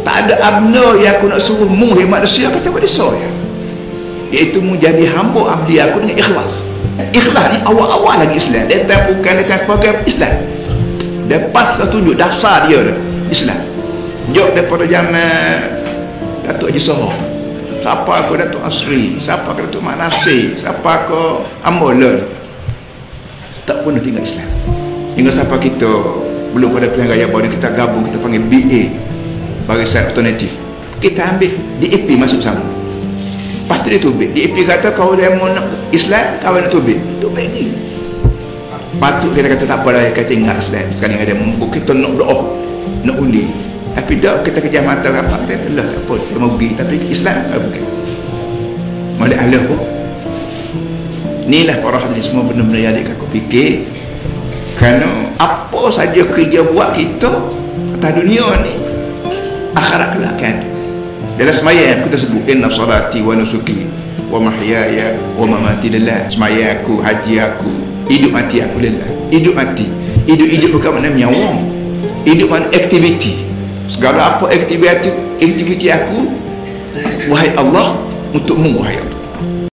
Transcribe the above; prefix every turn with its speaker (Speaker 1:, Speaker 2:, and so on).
Speaker 1: tak ada abna yang aku nak suruh mu manusia kata pada saya, iaitu mu jadi hamba abdi aku dengan ikhlas. Ikhlas ni awal-awal lagi Islam, dia tak bukan pakai Islam, dia pas lah tunjuk dasar dia dah Islam. Jok daripada zaman Datuk Haji Soho, siapa ke Datuk Asri, siapa ke Datuk Mak Nasir, siapa ke Ambolan, tak pernah tinggal Islam. Hingga siapa kita belum pada pilihan raya baru kita gabung, kita panggil BA, Barisan Alternatif, kita ambil DAP masuk sama. Lepas tu dia tubik, DAP kata kalau dia mau nak Islam, kawan nak tubik lagi. Patut kita kata tak apalah, kita tinggal Islam sekarang ada mampu, kita nak doa, nak undi. Tapi dah kita kejam mata rapat, kita telah tak apa, kita mau pergi, tapi Islam bukan malik Allah pun. Inilah para hadirin semua benda-benda yang adik aku fikir, kerana apa saja kerja buat kita atas dunia ni, akhirat kelak kan. Dalam sembahyang kita sebut inna salati wa nusuki wa mahyaya wa mamati lillah. Sembahyang aku, haji aku, hidup mati aku lillah. Hidup mati, hidup bukan makna nyawang, hidup makna aktiviti. Segala apa aktiviti aku, wahai Allah, untukmu wahai Allah.